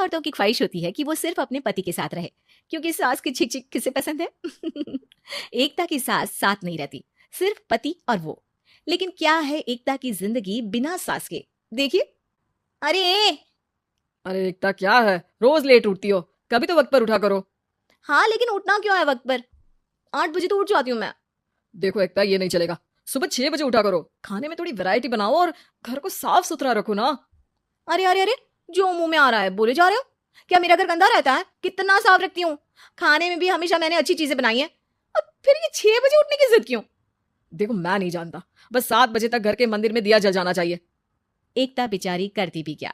औरतों की ख्वाहिश होती है कि वो सिर्फ अपने पति के साथ रहे, क्योंकि सास की चिक चिक किसे पसंद है? एकता की सास साथ नहीं रहती, सिर्फ पति और वो। लेकिन क्या है एकता की जिंदगी बिना सास के? देखिए। अरे अरे एकता, क्या है? रोज लेट उठती हो, कभी तो वक्त पर उठा करो। हाँ, लेकिन उठना क्यों है वक्त पर? 8 बजे तो उठ जाती हूँ मैं। देखो एकता, ये नहीं चलेगा। सुबह 6 बजे उठा करो। खाने में थोड़ी वैरायटी बनाओ और घर को साफ सुथरा रखो ना। अरे अरे अरे, जो मुंह में आ रहा है बोले जा रहे हो। क्या मेरा घर गंदा रहता है? कितना साफ रखती हूँ। खाने में भी हमेशा मैंने अच्छी चीजें बनाई हैं। अब फिर ये 6 बजे उठने की जिद क्यों? देखो, मैं नहीं जानता, बस 7 बजे तक घर के मंदिर में दिया जल जाना चाहिए। एकता बेचारी करती भी क्या,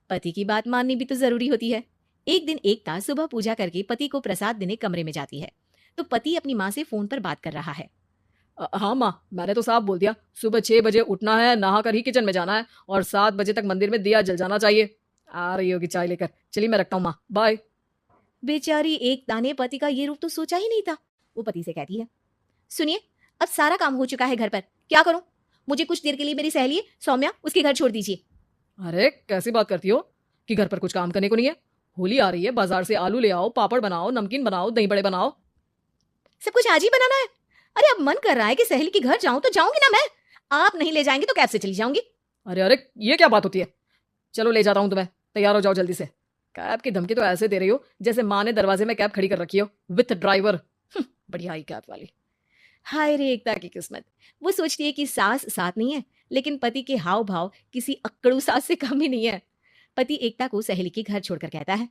पति की बात माननी भी तो जरूरी होती है। एक दिन एकता सुबह पूजा करके पति को प्रसाद देने कमरे में जाती है, तो पति अपनी माँ से फोन पर बात कर रहा है। हाँ माँ, मैंने तो साफ बोल दिया, सुबह 6 बजे उठना है, नहा कर ही किचन में जाना है और 7 बजे तक मंदिर में दिया जल जाना चाहिए। आ रही होगी चाय लेकर। चलिए मैं रखता हूँ माँ, बाय। बेचारी एकता ने पति का ये रूप तो सोचा ही नहीं था। वो पति से कहती है, सुनिए, अब सारा काम हो चुका है घर पर, क्या करूं? मुझे कुछ देर के लिए मेरी सहेली सौम्या उसके घर छोड़ दीजिए। अरे कैसी बात करती हो कि घर पर कुछ काम करने को नहीं है? होली आ रही है, बाजार से आलू ले आओ, पापड़ बनाओ, नमकीन बनाओ, दही बड़े बनाओ। सब कुछ आज ही बनाना है? अरे अब मन कर रहा है कि सहेली के घर जाऊं तो जाऊंगी ना मैं। आप नहीं ले जाएंगे तो कैब से चली जाऊंगी। अरे अरे, ये क्या बात होती है? चलो ले जाता हूँ तुम्हें, तैयार हो जाओ जल्दी से। कैब की धमकी तो ऐसे दे रही हो जैसे माँ ने दरवाजे में कैब खड़ी कर रखी हो विथ ड्राइवर। बढ़िया आई कैब वाली। हाय रे एकता की किस्मत। वो सोचती है कि सास साथ नहीं है, लेकिन पति के हाव भाव किसी अक्कड़ू सास से कम ही नहीं है। पति एकता को सहेली के घर छोड़कर कहता है,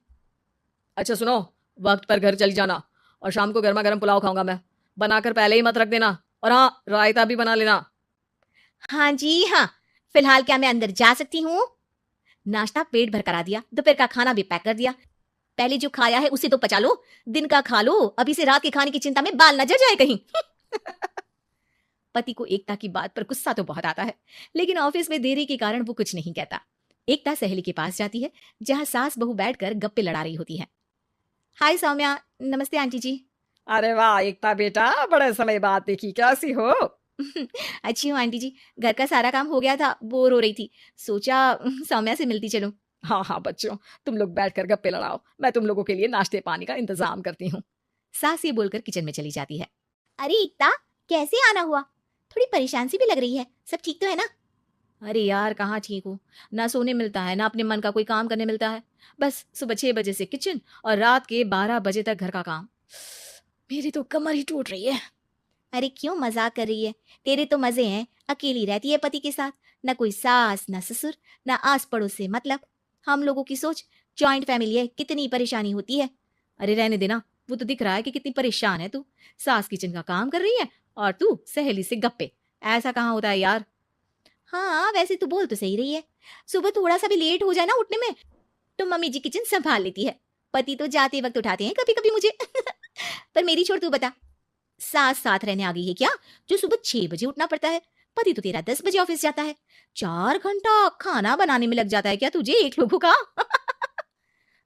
अच्छा सुनो, वक्त पर घर चली जाना और शाम को गर्मा गर्म पुलाव खाऊंगा मैं। बनाकर पहले ही मत रख देना, और हाँ, रायता भी बना लेना। हाँ जी हाँ, फिलहाल क्या मैं अंदर जा सकती हूँ? नाश्ता पेट भर करा दिया, दोपहर का खाना भी पैक कर दिया। पहले जो खाया है उसे तो पचा लो, दिन का खा लो, अभी से रात के खाने की चिंता में बाल न जल जाए कहीं। पति को एकता की बात पर गुस्सा तो बहुत आता है, लेकिन ऑफिस में देरी के कारण वो कुछ नहीं कहता। एकता सहेली के पास जाती है, जहां सास बहू बैठकर गप्पे लड़ा रही होती है। हाय सौम्या, नमस्ते आंटी जी। अरे वाह एकता बेटा, बड़े समय बाद देखी, कैसी हो? अच्छी हूँ आंटी जी। घर का सारा काम हो गया था, बोर हो रही थी, सोचा सौम्या से मिलती चलूं। हाँ हाँ बच्चों, तुम लोग बैठकर गप्पे लड़ाओ, मैं तुम लोगों के लिए नाश्ते पानी का इंतजाम करती हूँ। सास ये बोलकर किचन में चली जाती है। अरे एकता, कैसे आना हुआ? थोड़ी परेशान सी भी लग रही है, सब ठीक तो है ना? अरे यार, कहाँ ठीक हूँ। ना सोने मिलता है, ना अपने मन का कोई काम करने मिलता है। बस सुबह 6 बजे से किचन और रात के 12 बजे तक घर का काम। मेरी तो कमर ही टूट रही है। अरे क्यों मजाक कर रही है? तेरे तो मजे हैं, अकेली रहती है पति के साथ, ना कोई सास ना ससुर, ना आस पड़ोस से मतलब। हम लोगों की सोच जॉइंट फैमिली है, कितनी परेशानी होती है। अरे रहने देना, वो तो दिख रहा है कि कितनी परेशान है तू। सास किचन का काम कर रही है और तू सहेली से गप्पे। ऐसा कहाँ होता है यार। हाँ वैसे तू बोल तो सही रही है। सुबह थोड़ा सा भी लेट हो जाए ना उठने में, तो मम्मी जी किचन संभाल लेती है। पति तो जाते वक्त उठाते हैं कभी कभी मुझे। पर मेरी छोड़, तू बता, सास साथ रहने आ गई है क्या, जो सुबह 6 बजे उठना पड़ता है? पति तो तेरा 10 बजे ऑफिस जाता है। 4 घंटा खाना बनाने में लग जाता है क्या तुझे एक लोगों का?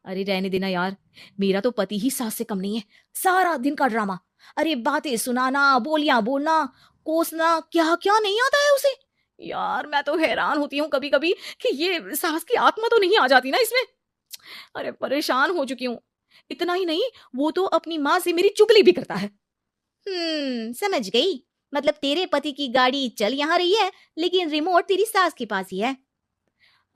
अरे रहने देना यार, मेरा तो पति ही सास से कम नहीं है। सारा दिन का ड्रामा, अरे बातें सुनाना, बोलियां बोलना, कोसना, क्या क्या नहीं आता है उसे। यार मैं तो हैरान होती हूँ कभी कभी कि ये सास की आत्मा तो नहीं आ जाती ना इसमें। अरे परेशान हो चुकी हूँ। इतना ही नहीं, वो तो अपनी माँ से मेरी चुगली भी करता है। समझ गई। मतलब तेरे पति की गाड़ी चल यहाँ रही है, लेकिन रिमोट तेरी सास के पास ही है।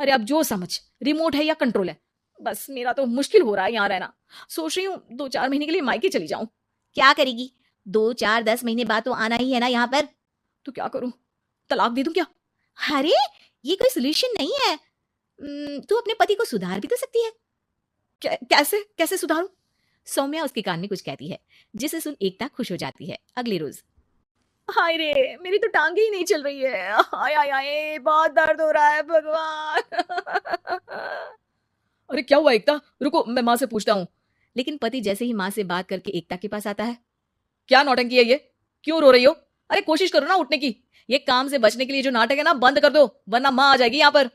अरे अब जो समझ, रिमोट है या कंट्रोल है। बस मेरा तो मुश्किल हो रहा है यहाँ रहना। सोच रही हूँ 2-4 महीने के लिए मायके चली जाऊं। क्या करेगी? 2-4-10 महीने बाद तो आना ही है ना यहाँ पर। तो क्या करूं, तलाक दे दूं क्या? अरे ये कोई सोल्यूशन नहीं है। तू अपने पति को सुधार भी तो सकती है। कैसे कैसे सुधारूं? सौम्या उसके कान में कुछ कहती है, जिसे सुन एकता खुश हो जाती है। अगले रोज, हाय रे, मेरी तो टांगे ही नहीं चल रही है। हाय हाय हाय, बहुत दर्द हो रहा है भगवान। अरे क्या हुआ एकता, रुको मैं माँ से पूछता हूँ। लेकिन पति जैसे ही माँ से बात करके एकता के पास आता है, क्या नौटंकी है ये, क्यों रो रही हो? अरे कोशिश करो ना उठने की। ये काम से बचने के लिए जो नाटक है ना, बंद कर दो, वरना माँ आ जाएगी यहाँ पर।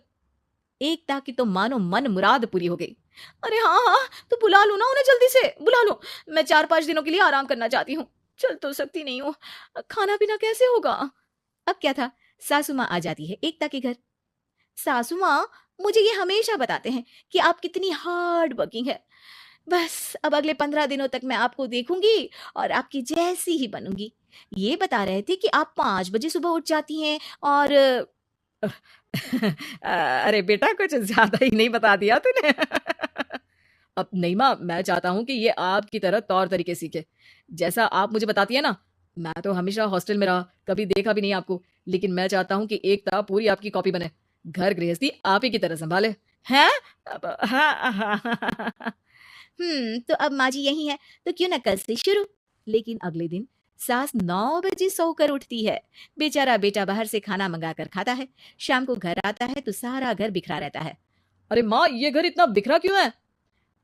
एकता की तो मानो मन मुराद पूरी हो गई। अरे हाँ हाँ, तो बुला लो ना उन्हें, जल्दी से बुला लो। मैं 4-5 दिनों के लिए आराम करना चाहती हूँ, चल तो सकती नहीं हूँ। खाना पीना कैसे होगा? अब क्या था, सासू माँ आ जाती है एकता के घर। सासू माँ, मुझे ये हमेशा बताते हैं कि आप कितनी हार्ड वर्किंग है। बस अब अगले 15 दिनों तक मैं आपको देखूंगी और आपकी जैसी ही बनूंगी। ये बता रहे थे कि आप 5 बजे सुबह उठ जाती हैं और अरे बेटा, कुछ ज्यादा ही नहीं बता दिया तूने। अब नहीं माँ, मैं चाहता हूँ कि ये आपकी तरह तौर तरीके सीखे, जैसा आप मुझे बताती है ना। मैं तो हमेशा हॉस्टल में रहा, कभी देखा भी नहीं आपको, लेकिन मैं चाहता हूँ कि एकता पूरी आपकी कॉपी बने, घर गृहस्थी आप ही की तरह संभाले। हैं? हाँ, हाँ। तो अब माँ जी यही है, तो क्यों ना कल से शुरू। लेकिन अगले दिन सास 9 बजे सोकर उठती है। बेचारा बेटा बाहर से खाना मंगा कर खाता है। शाम को घर आता है तो सारा घर बिखरा रहता है। अरे माँ, ये घर इतना बिखरा क्यों है?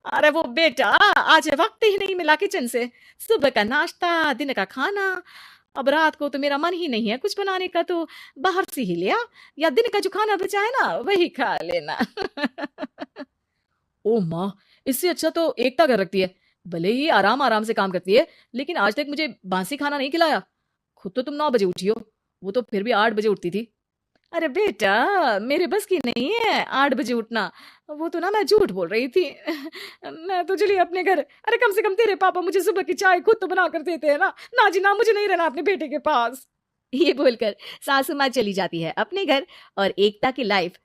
अरे वो बेटा, आज वक्त ही नहीं मिला किचन से। सुबह का नाश्ता, दिन का खाना, अब रात को तो मेरा मन ही नहीं है कुछ बनाने का, तो बाहर से ही लिया, या दिन का जो खाना बचा है ना वही खा लेना। ओ माँ, इससे अच्छा तो एकता घर रखती है। भले ही आराम आराम से काम करती है, लेकिन आज तक मुझे बासी खाना नहीं खिलाया। खुद तो तुम 9 बजे उठी हो, वो तो फिर भी 8 बजे उठती थी। अरे बेटा, मेरे बस की नहीं है 8 बजे उठना। वो तो ना मैं झूठ बोल रही थी। मैं तो चली अपने घर। अरे कम से कम तेरे पापा मुझे सुबह की चाय खुद तो बना कर देते हैं ना। ना जी ना, मुझे नहीं रहना अपने बेटे के पास। ये बोलकर सासू माँ चली जाती है अपने घर और एकता की लाइफ